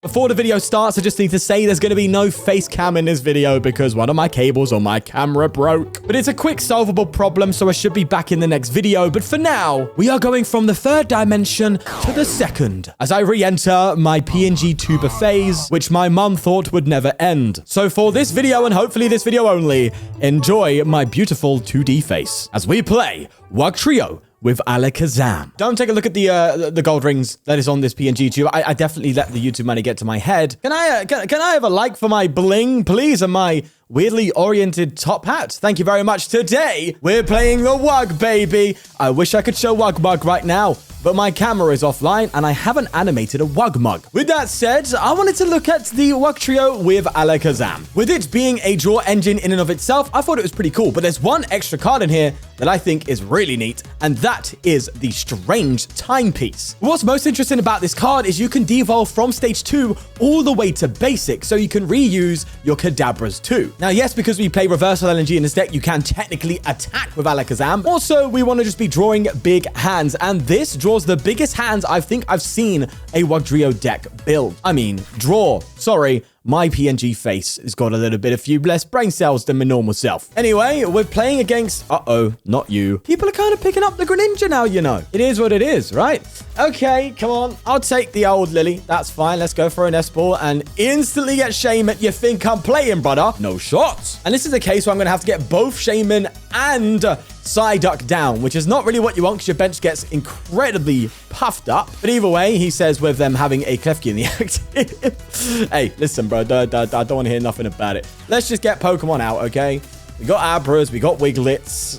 Before the video starts, I just need to say there's going to be no face cam in this video because one of my cables on my camera broke. But it's a quick solvable problem, so I should be back in the next video. But for now, we are going from the third dimension to the second as I re-enter my PNG tuber phase, which my mum thought would never end. So for this video, and hopefully this video only, enjoy my beautiful 2D face as we play Wugtrio with Alakazam. Don't take a look at the gold rings that is on this PNG tube. I definitely let the YouTube money get to my head. Can I have a like for my bling, please, and my weirdly oriented top hat? Thank you very much. Today, we're playing the Wug, baby. I wish I could show Wug Mug right now, but my camera is offline and I haven't animated a Wug Mug. With that said, I wanted to look at the Wugtrio with Alakazam. With it being a draw engine in and of itself, I thought it was pretty cool, but there's one extra card in here that I think is really neat, and that is the Strange Timepiece. What's most interesting about this card is you can devolve from stage 2 all the way to basic, so you can reuse your Kadabras too. Now, yes, because we play Reversal LNG in this deck, you can technically attack with Alakazam. Also, we want to just be drawing big hands, and this draws the biggest hands I think I've seen a Wugtrio deck build. I mean, draw. Sorry. My PNG face has got a few less brain cells than my normal self. Anyway, we're playing against... Uh-oh, not you. People are kind of picking up the Greninja now, you know. It is what it is, right? Okay, come on. I'll take the old Lily. That's fine. Let's go for an S-Ball and instantly get Shaman. You think I'm playing, brother? No shots. And this is a case where I'm going to have to get both Shaman and Psyduck down, which is not really what you want because your bench gets incredibly puffed up. But either way, he says with them having a Klefki in the active. Hey, listen, bro. I don't want to hear nothing about it. Let's just get Pokemon out, okay? We got Abras. We got Wiglets.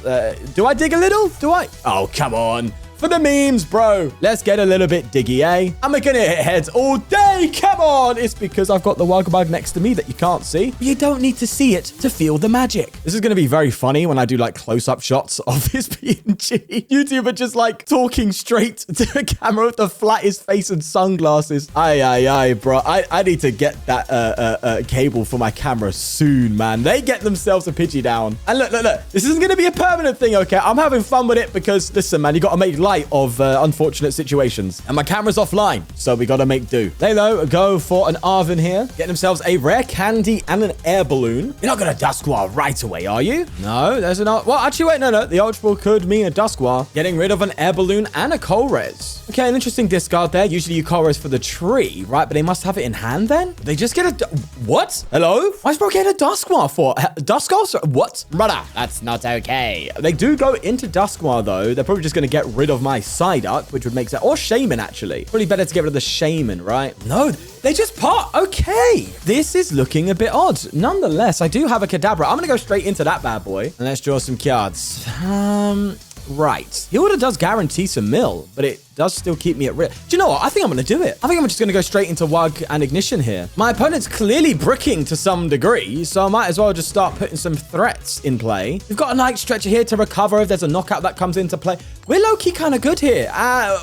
Do I dig a little? Do I? Oh, come on. For the memes, bro. Let's get a little bit diggy, eh? I'm gonna hit heads all day. Come on. It's because I've got the Wug Bug next to me that you can't see. You don't need to see it to feel the magic. This is gonna be very funny when I do like close-up shots of this PNG. YouTuber just like talking straight to the camera with the flattest face and sunglasses. Aye, bro. I need to get that cable for my camera soon, man. They get themselves a Pidgey down. And look. This isn't gonna be a permanent thing, okay? I'm having fun with it because, listen, man, you gotta make light of unfortunate situations. And my camera's offline, so we gotta make do. Lalo go for an Arven here, getting themselves a rare candy and an air balloon. You're not gonna Dusknoir right away, are you? No, there's an... Well, actually, wait, no. The Ultra Ball could mean a Dusknoir. Getting rid of an air balloon and a Colress. Okay, an interesting discard there. Usually you Colress for the tree, right? But they must have it in hand then? They just get a... What? Hello? Why's bro getting a Dusknoir for? Dusknoir? What? Brother, that's not okay. They do go into Dusknoir, though. They're probably just gonna get rid of my Psyduck, which would make sense. Or Shaman, actually. Probably better to get rid of the Shaman, right? No, they just part. Okay. This is looking a bit odd. Nonetheless, I do have a Kadabra. I'm going to go straight into that bad boy. And let's draw some cards. Right. He order does guarantee some mill, but it does still keep me at risk. Do you know what? I think I'm going to do it. I think I'm just going to go straight into Wug and Ignition here. My opponent's clearly bricking to some degree, so I might as well just start putting some threats in play. We've got a Night Stretcher here to recover if there's a knockout that comes into play. We're low-key kind of good here.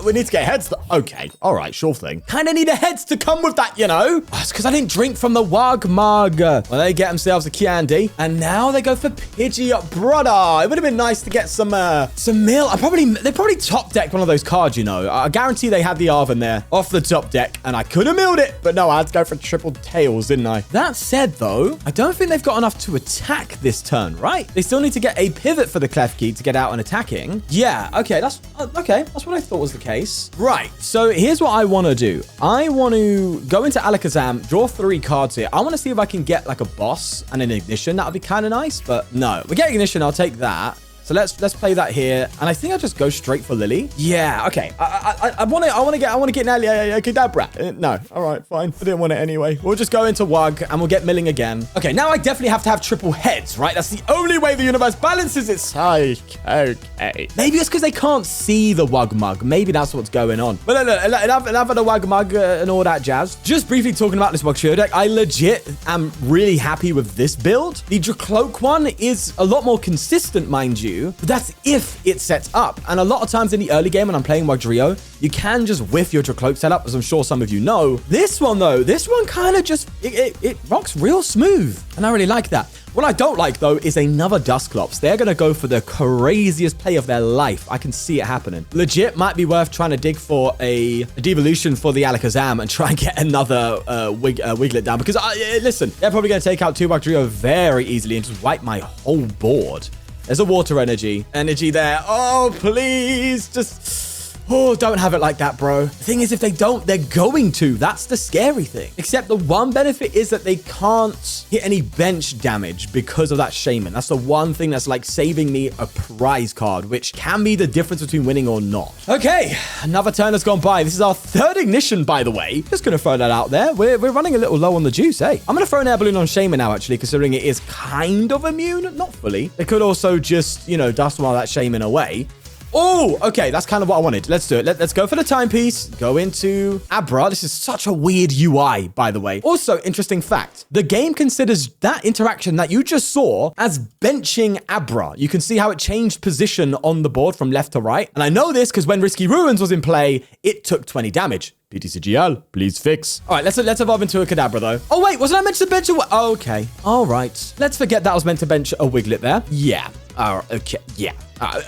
We need to get heads. Okay. All right. Sure thing. Kind of need a heads to come with that, you know? Oh, it's because I didn't drink from the Wug Mug. Well, they get themselves a candy, and now they go for Pidgey, brother. It would have been nice to get some mill. They probably top decked one of those cards, you know. I guarantee they had the Arven there off the top deck, and I could have milled it, but no, I had to go for triple tails, didn't I? That said, though, I don't think they've got enough to attack this turn, right? They still need to get a pivot for the Klefki to get out and attacking. Yeah, okay, that's what I thought was the case. Right, so here's what I want to do. I want to go into Alakazam, draw 3 cards here. I want to see if I can get like a boss and an Ignition. That would be kind of nice, but no. We get Ignition, I'll take that. So let's play that here, and I think I just go straight for Lily. Yeah, okay. I want to get an Kadabra. No, all right, fine. I didn't want it anyway. We'll just go into Wug, and we'll get milling again. Okay, now I definitely have to have triple heads, right? That's the only way the universe balances itself. Okay. Maybe it's because they can't see the Wug Mug. Maybe that's what's going on. But look, enough of the Wug Mug and all that jazz. Just briefly talking about this Wugtrio deck, I legit am really happy with this build. The Dracloak one is a lot more consistent, mind you. But that's if it sets up. And a lot of times in the early game when I'm playing Wugtrio, you can just whiff your Dracloak setup, as I'm sure some of you know. This one, though, kind of just, it rocks real smooth. And I really like that. What I don't like, though, is another Dusclops. They're going to go for the craziest play of their life. I can see it happening. Legit might be worth trying to dig for a devolution for the Alakazam and try and get another Wiglet down. Because, listen, they're probably going to take out 2 Wugtrio very easily and just wipe my whole board. There's a water energy there. Oh, please, just... Oh, don't have it like that, bro. The thing is, if they don't, they're going to. That's the scary thing. Except the one benefit is that they can't hit any bench damage because of that Shaman. That's the one thing that's like saving me a prize card, which can be the difference between winning or not. Okay, another turn has gone by. This is our 3rd ignition, by the way. Just going to throw that out there. We're running a little low on the juice, eh? I'm going to throw an air balloon on Shaman now, actually, considering it is kind of immune. Not fully. They could also just, you know, dust while that Shaman away. Oh, okay. That's kind of what I wanted. Let's do it. Let's go for the timepiece. Go into Abra. This is such a weird UI, by the way. Also, interesting fact. The game considers that interaction that you just saw as benching Abra. You can see how it changed position on the board from left to right. And I know this because when Risky Ruins was in play, it took 20 damage. ptcgl, please fix. All right, let's evolve into a Kadabra, though. Oh, wait. Wasn't I meant to bench a... Okay. All right. Let's forget that I was meant to bench a Wiglet there. Yeah. Okay. Yeah.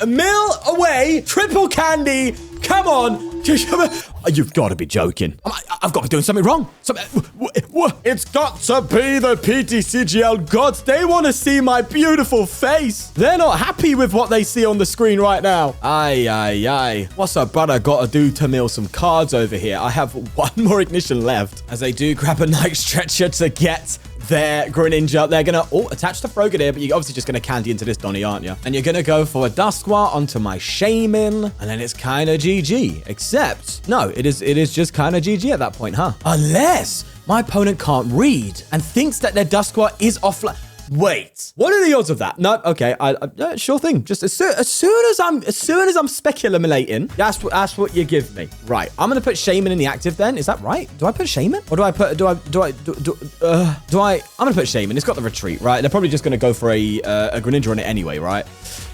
A mil away, triple candy. Come on. You've got to be joking. I've got to be doing something wrong. It's got to be the ptcgl gods. They want to see my beautiful face. They're not happy with what they see on the screen right now. Aye. What's a brother got to do to mill some cards over here? I have 1 more ignition left. As they do grab a night stretcher to get their Greninja. They're going to attach the Frogadier, but you're obviously just going to candy into this Donny, aren't you? And you're going to go for a Duskwa onto my Shaman, and then it's kind of GG. Except, no, it is just kind of GG at that point, huh? Unless my opponent can't read and thinks that their Duskwa is offline. Wait, what are the odds of that? No, okay, sure thing. Just as soon as I'm speculating, that's what you give me. Right, I'm gonna put Shaman in the active. Then is that right? Do I put Shaman or I'm gonna put Shaman. It's got the retreat, right? They're probably just gonna go for a Greninja on it anyway, right?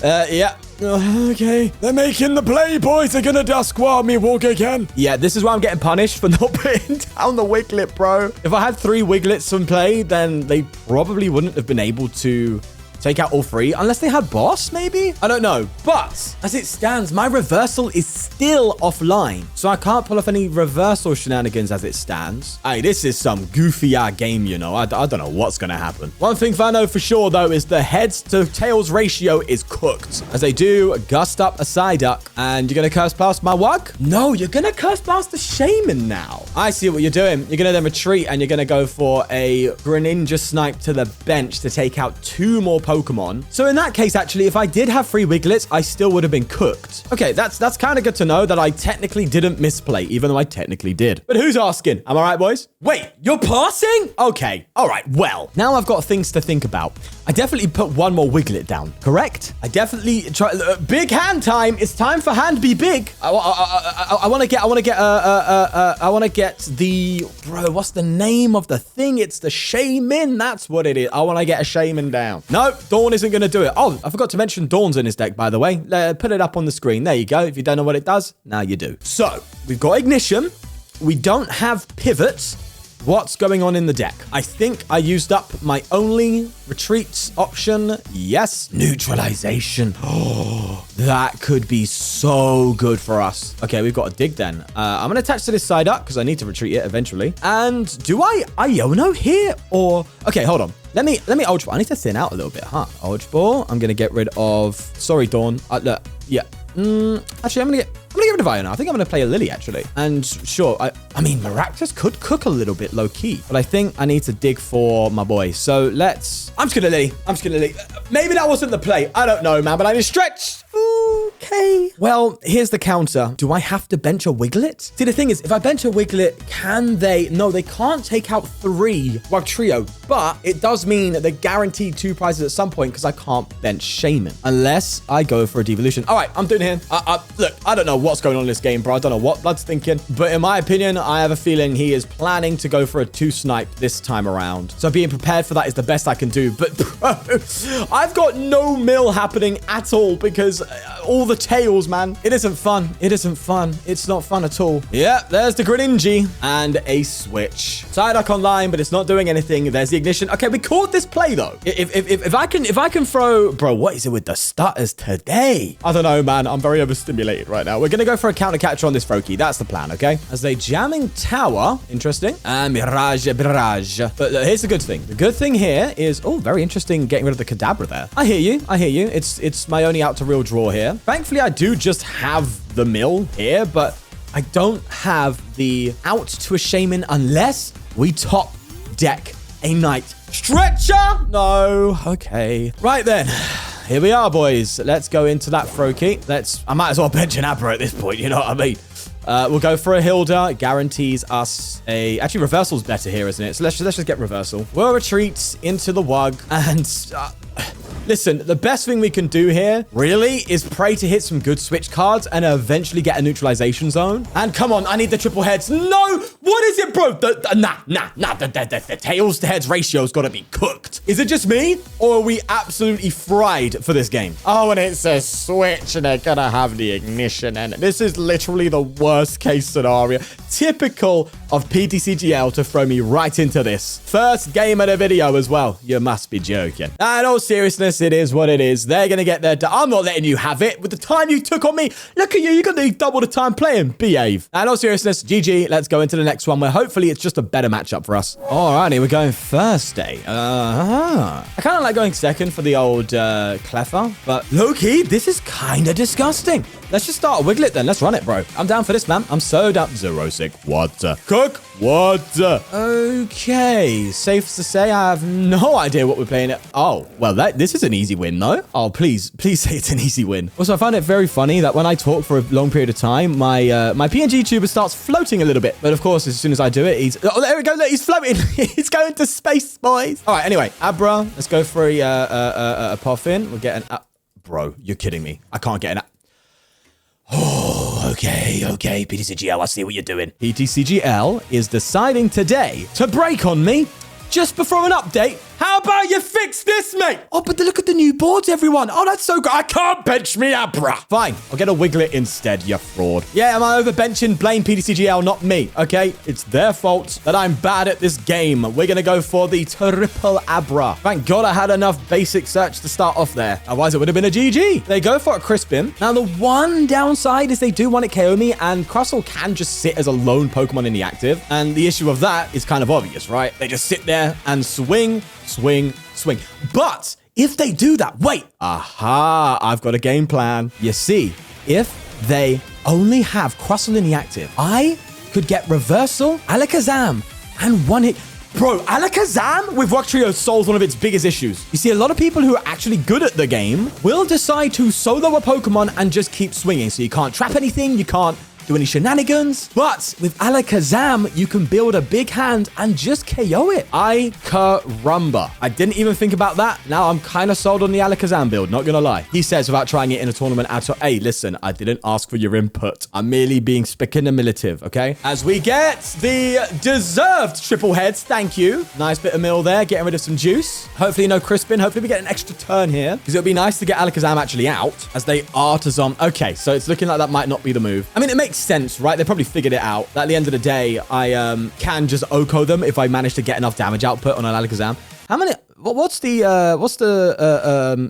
Yeah. Okay. They're making the play, boys. They're gonna Duskwa me walk again. Yeah, this is why I'm getting punished for not putting down the Wiglet, bro. If I had 3 Wiglets in play, then they probably wouldn't have been able to take out all 3, unless they had boss, maybe? I don't know. But as it stands, my reversal is still offline. So I can't pull off any reversal shenanigans as it stands. Hey, this is some goofy-ass game, you know. I don't know what's going to happen. One thing I know for sure, though, is the heads to tails ratio is cooked. As they do, gust up a Psyduck. And you're going to curse past my Wug? No, you're going to curse past the Shaman now. I see what you're doing. You're going to then retreat, and you're going to go for a Greninja snipe to the bench to take out 2 more Pokemon. So in that case, actually, if I did have 3 Wiglets, I still would have been cooked. Okay, that's kind of good to know that I technically didn't misplay, even though I technically did. But who's asking? Am I right, boys? Wait, you're passing? Okay. All right. Well, now I've got things to think about. I definitely put 1 more Wiglet down, correct? I definitely try. Big hand time. It's time for hand be big. I want to get the, bro, what's the name of the thing? It's the Shaman. That's what it is. I want to get a Shaman down. No, Dawn isn't going to do it. Oh, I forgot to mention Dawn's in his deck, by the way. Put it up on the screen. There you go. If you don't know what it does, now you do. So we've got Ignition. We don't have pivots. What's going on in the deck? I think I used up my only retreat option. Yes. Neutralization. Oh, that could be so good for us. Okay, we've got a dig then. I'm going to attach to this side up because I need to retreat it eventually. And do I Iono here or... Okay, hold on. Let me Ultra Ball. I need to thin out a little bit, huh? Ultra Ball. I'm going to get rid of... Sorry, Dawn. Look. Yeah. Actually, I'm going to get rid of Iono. I think I'm going to play a Lily, actually. And sure, I mean, Maractus could cook a little bit low-key. But I think I need to dig for my boy. So let's... I'm just going to Lily. Maybe that wasn't the play. I don't know, man. But I just stretched. Okay. Well, here's the counter. Do I have to bench a Wiglet? See, the thing is, if I bench a Wiglet, can they... No, they can't take out 3 Wugtrio. But it does mean that they're guaranteed 2 prizes at some point because I can't bench Shaman. Unless I go for a devolution. All right, I'm doing here. Look, I don't know what's going on in this game, bro. I don't know what Blood's thinking. But in my opinion, I have a feeling he is planning to go for a 2 snipe this time around. So being prepared for that is the best I can do. But bro, I've got no mill happening at all because all the tails, man. It isn't fun. It isn't fun. It's not fun at all. Yeah, there's the Greninja and a switch. Psyduck online, but it's not doing anything. There's the ignition. Okay, we caught this play though. If I can throw, bro, what is it with the stutters today? I don't know, man. I'm very overstimulated right now. We're gonna go for a counter catcher on this Froakie. That's the plan, okay? As they jamming tower, interesting. And Mirage. But here's the good thing. The good thing here is, oh, very interesting, getting rid of the Kadabra there. I hear you. I hear you. It's my only out to real draw here. Thankfully, I do just have the mill here, but I don't have the out to a Shaman unless we top deck a Night Stretcher. No. Okay. Right then. Here we are, boys. Let's go into that Froakie. I might as well bench an Abra at this point. You know what I mean? We'll go for a Hilda. It guarantees us a... Actually, reversal's better here, isn't it? So let's just get reversal. We'll retreat into the Wug and... listen, the best thing we can do here, really, is pray to hit some good switch cards and eventually get a neutralization zone. And come on, I need the triple heads. No! What is it, bro? The tails to heads ratio's got to be cooked. Is it just me? Or are we absolutely fried for this game? Oh, and it says switch and they're going to have the ignition. And this is literally the worst case scenario. Typical of ptcgl to throw me right into this. First game of the video as well. You must be joking. In all seriousness, it is what it is. They're going to get their... I'm not letting you have it. With the time you took on me, look at you. You're going to need double the time playing. Behave. In all seriousness, GG. Let's go into the next one where hopefully it's just a better matchup for us. Alrighty, we're going first day. I kind of like going second for the old Cleffa, but low-key, this is kind of disgusting. Let's just start a Wiglet then. Let's run it, bro. I'm down for this, man. I'm so down. Zero sick. What? Cook? What? Okay. Safe to say I have no idea what we're playing at. Oh, well, this is an easy win, no? Oh, please say it's an easy win. Also, I find it very funny that when I talk for a long period of time, my PNG tuber starts floating a little bit. But of course, as soon as I do it, oh, there we go. Look, he's floating. He's going to space, boys. All right, anyway, Abra. Let's go for a Puffin. We'll get an... bro, you're kidding me. I can't get an... Oh, okay, PTCGL, I see what you're doing. PTCGL is deciding today to break on me just before an update. How about you fix this, mate? Oh, but look at the new boards, everyone. Oh, that's so good. I can't bench me Abra. Fine, I'll get a Wiglet instead, you fraud. Yeah, am I overbenching? Blame PTCGL, not me, okay? It's their fault that I'm bad at this game. We're going to go for the triple Abra. Thank God I had enough basic search to start off there. Otherwise, it would have been a GG. They go for a Crispin. Now, the one downside is they do want to KO me, and Crustle can just sit as a lone Pokemon in the active. And the issue of that is kind of obvious, right? They just sit there and swing. But if they do that, wait. Aha, I've got a game plan. You see, if they only have Crustle in the active, I could get Reversal, Alakazam, and one hit. Bro, Alakazam with Wugtrio solves one of its biggest issues. You see, a lot of people who are actually good at the game will decide to solo a Pokemon and just keep swinging. So you can't trap anything, you can't do any shenanigans. But with Alakazam, you can build a big hand and just KO it. Caramba. I didn't even think about that. Now I'm kind of sold on the Alakazam build, not gonna lie. He says without trying it in a tournament at all. Hey, listen, I didn't ask for your input. I'm merely being speculative, okay? As we get the deserved triple heads, thank you. Nice bit of mill there, getting rid of some juice. Hopefully no Crispin. Hopefully we get an extra turn here, because it would be nice to get Alakazam actually out as they are to Zom. Okay, so it's looking like that might not be the move. I mean, it makes sense, right? They probably figured it out. At the end of the day, I can just Oko them if I manage to get enough damage output on an Alakazam. How many... What's the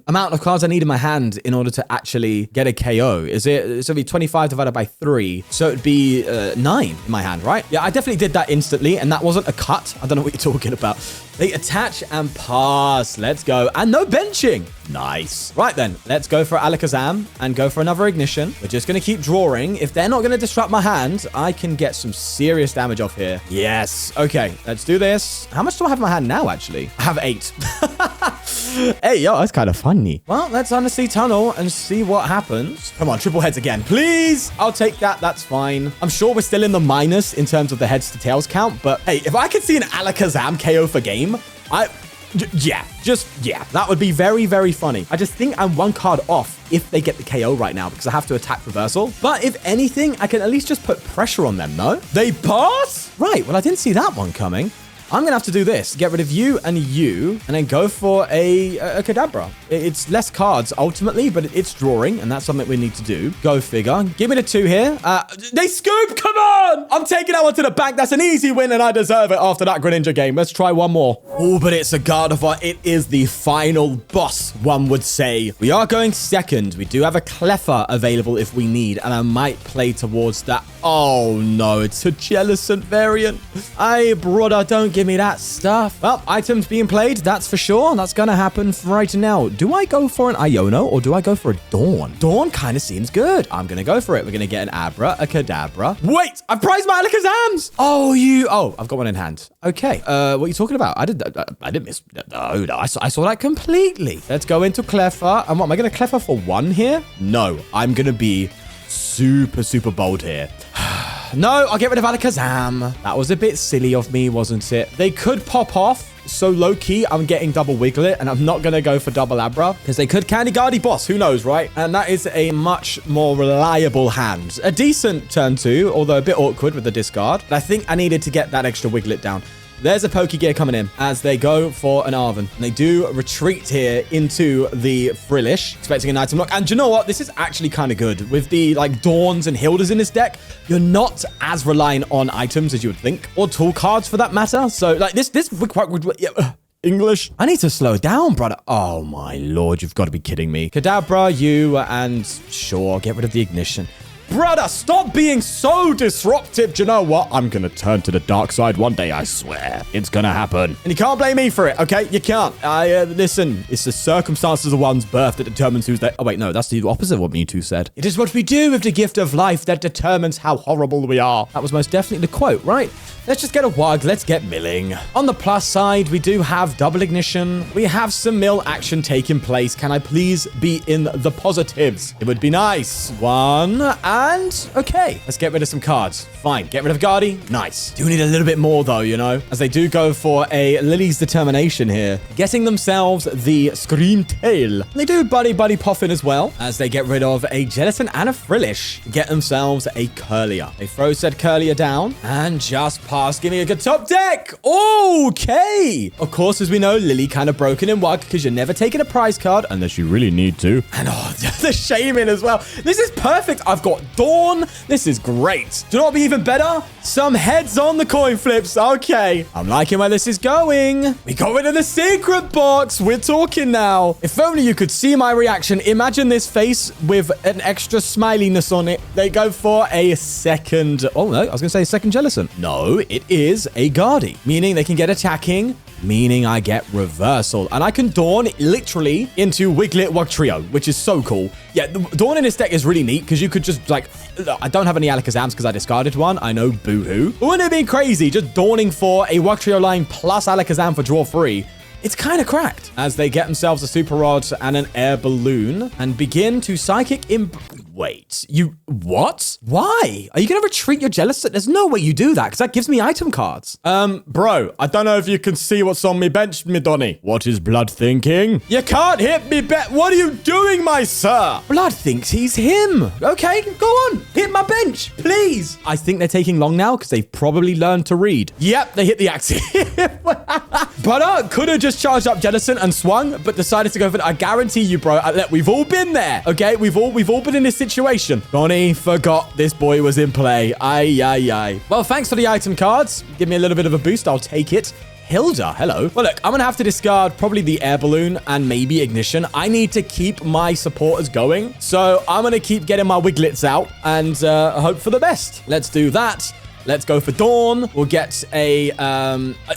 amount of cards I need in my hand in order to actually get a KO? It's going to be 25 divided by 3. So it'd be 9 in my hand, right? Yeah, I definitely did that instantly, and that wasn't a cut. I don't know what you're talking about. They attach and pass. Let's go. And no benching. Nice. Right then, let's go for Alakazam and go for another ignition. We're just going to keep drawing. If they're not going to disrupt my hand, I can get some serious damage off here. Yes. Okay, let's do this. How much do I have in my hand now, actually? I have 8. Hey, yo, that's kind of funny. Well, let's honestly tunnel and see what happens. Come on, triple heads again, please. I'll take that. That's fine. I'm sure we're still in the minus in terms of the heads to tails count, but hey, if I could see an Alakazam KO for game, yeah, that would be very, very funny. I just think I'm one card off if they get the KO right now because I have to attack reversal. But if anything, I can at least just put pressure on them, no? They pass? Right, well, I didn't see that one coming. I'm going to have to do this. Get rid of you, and then go for a Kadabra. It's less cards, ultimately, but it's drawing, and that's something we need to do. Go figure. Give me the 2 here. They scoop! Come on! I'm taking that one to the bank. That's an easy win, and I deserve it after that Greninja game. Let's try one more. Oh, but it's a Gardevoir. It is the final boss, one would say. We are going second. We do have a Cleffa available if we need, and I might play towards that. Oh, no. It's a Jellicent variant. Hey, brother, don't give me that stuff. Well, items being played, that's for sure. That's going to happen right now. Do I go for an Iono or do I go for a Dawn? Dawn kind of seems good. I'm going to go for it. We're going to get an Abra, a Kadabra. Wait, I've prized my Alakazams. Oh, I've got one in hand. Okay. What are you talking about? I didn't miss. No, I saw that completely. Let's go into Cleffa. And what, am I going to Cleffa for 1 here? No, I'm going to be super bold here. No, I'll get rid of Alakazam. That was a bit silly of me, wasn't it? They could pop off. So low-key, I'm getting double Wiglet, and I'm not going to go for double Abra, because they could Candy Guardy Boss. Who knows, right? And that is a much more reliable hand. A decent turn 2, although a bit awkward with the discard. But I think I needed to get that extra Wiglet down. There's a Pokegear coming in as they go for an Arven. And they do retreat here into the Frillish, expecting an item lock. And you know what? This is actually kind of good. With the, like, Dawns and Hildas in this deck, you're not as reliant on items as you would think. Or tool cards, for that matter. So, like, this English. I need to slow down, brother. Oh, my lord. You've got to be kidding me. Kadabra, you, and sure, get rid of the ignition. Brother, stop being so disruptive. Do you know what? I'm going to turn to the dark side one day, I swear. It's going to happen. And you can't blame me for it, okay? You can't. Listen, it's the circumstances of one's birth that determines who's there. Oh, wait, no, that's the opposite of what Mewtwo said. It is what we do with the gift of life that determines how horrible we are. That was most definitely the quote, right? Let's just get a Wug. Let's get milling. On the plus side, we do have double ignition. We have some mill action taking place. Can I please be in the positives? It would be nice. 1 and okay. Let's get rid of some cards. Fine. Get rid of Guardy. Nice. Do need a little bit more though, you know, as they do go for a Lily's Determination here, getting themselves the Scream Tail. They do Buddy Poffin as well, as they get rid of a Jellicent and a Frillish, get themselves a Curlier. They throw said Curlier down and just pass. Give me a good top deck. Okay. Of course, as we know, Lily kind of broken in Wug because you're never taking a prize card unless you really need to. And the Shaman as well. This is perfect. I've got Dawn. This is great. Do you know what would be even better? Some heads on the coin flips. Okay. I'm liking where this is going. We got rid of the secret box. We're talking now. If only you could see my reaction. Imagine this face with an extra smiliness on it. They go for a second. Oh, no. I was going to say second Jellicent. No, it is a Guardy, meaning they can get attacking, meaning I get reversal. And I can Dawn literally into Wiglet Wugtrio, which is so cool. Yeah, the Dawn in this deck is really neat because you could just, like, I don't have any Alakazams because I discarded one. I know, boo-hoo. But wouldn't it be crazy just Dawning for a Wugtrio line plus Alakazam for draw 3? It's kind of cracked as they get themselves a Super Rod and an Air Balloon and begin to Psychic Wait, you... What? Why? Are you going to retreat your Jellicent? There's no way you do that because that gives me item cards. Bro, I don't know if you can see what's on me bench, me Donny. What is Blood thinking? You can't hit me What are you doing, my sir? Blood thinks he's him. Okay, go on. Hit my bench, please. I think they're taking long now because they've probably learned to read. Yep, they hit the axe. Brother, could have just charged up Jellicent and swung, but decided to go for it. I guarantee you, bro, we've all been there, okay? We've all been in this situation. Donnie forgot this boy was in play. Aye. Well, thanks for the item cards. Give me a little bit of a boost. I'll take it. Hilda, hello. Well, look, I'm going to have to discard probably the Air Balloon and maybe Ignition. I need to keep my supporters going. So I'm going to keep getting my Wiglets out and hope for the best. Let's do that. Let's go for Dawn. We'll get a,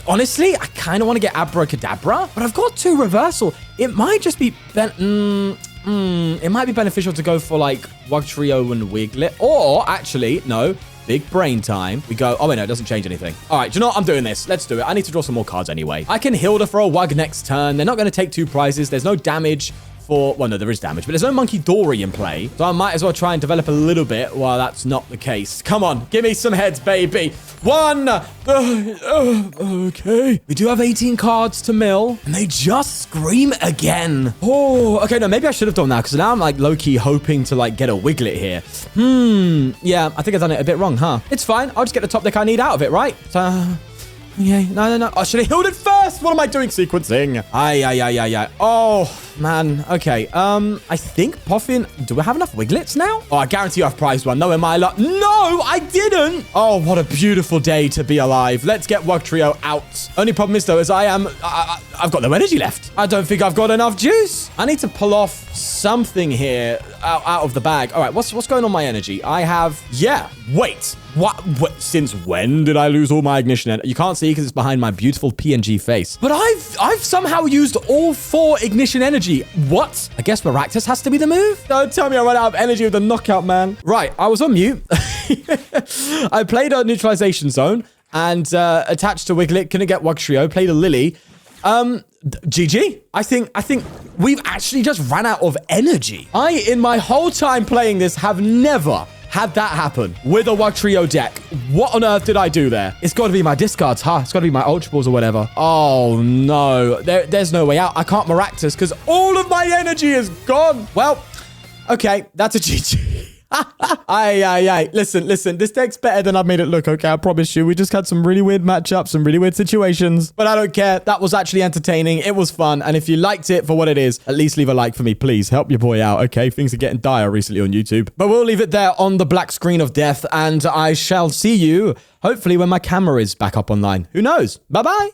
honestly, I kind of want to get Abracadabra, but I've got 2 reversal. It might just be, it might be beneficial to go for like Wugtrio and Wiglet, or actually, no, big brain time. We go, oh wait, no, it doesn't change anything. All right, do you know what? I'm doing this. Let's do it. I need to draw some more cards anyway. I can Hilda for a Wug next turn. They're not going to take 2 prizes. There's no damage. Well, no, there is damage, but there's no Monkey Dory in play. So I might as well try and develop a little bit while that's not the case. Come on, give me some heads, baby. 1. Okay. We do have 18 cards to mill, and they just scream again. Oh, okay, no, maybe I should have done that, because now I'm, like, low-key hoping to, like, get a Wiglet here. Yeah, I think I've done it a bit wrong, huh? It's fine. I'll just get the top deck I need out of it, right? Okay, no. I should have healed it first. What am I doing sequencing? Aye. Oh, man. Okay, I think Poffin... Do I have enough Wiglets now? Oh, I guarantee you I've prized one. No, am I luck? No, I didn't. Oh, what a beautiful day to be alive. Let's get Wugtrio out. Only problem is, though, is I've got no energy left. I don't think I've got enough juice. I need to pull off something here out of the bag. All right, what's going on my energy? I have... Yeah, wait. What? Since when did I lose all my ignition energy? You can't see because it's behind my beautiful PNG face. But I've somehow used all 4 ignition energy. What? I guess Maractus has to be the move? Don't tell me I run out of energy with the knockout, man. Right, I was on mute. I played a neutralization zone and attached to Wiglet. Couldn't get Wugtrio. Played a Lily. GG. I think we've actually just ran out of energy. In my whole time playing this, have never had that happen with a Wugtrio deck. What on earth did I do there? It's got to be my discards, huh? It's got to be my Ultra Balls or whatever. Oh, no. There's no way out. I can't Maractus because all of my energy is gone. Well, okay. That's a GG. Aye. Listen. This deck's better than I've made it look, okay? I promise you. We just had some really weird matchups, some really weird situations. But I don't care. That was actually entertaining. It was fun. And if you liked it for what it is, at least leave a like for me, please. Help your boy out, okay? Things are getting dire recently on YouTube. But we'll leave it there on the black screen of death. And I shall see you, hopefully, when my camera is back up online. Who knows? Bye-bye.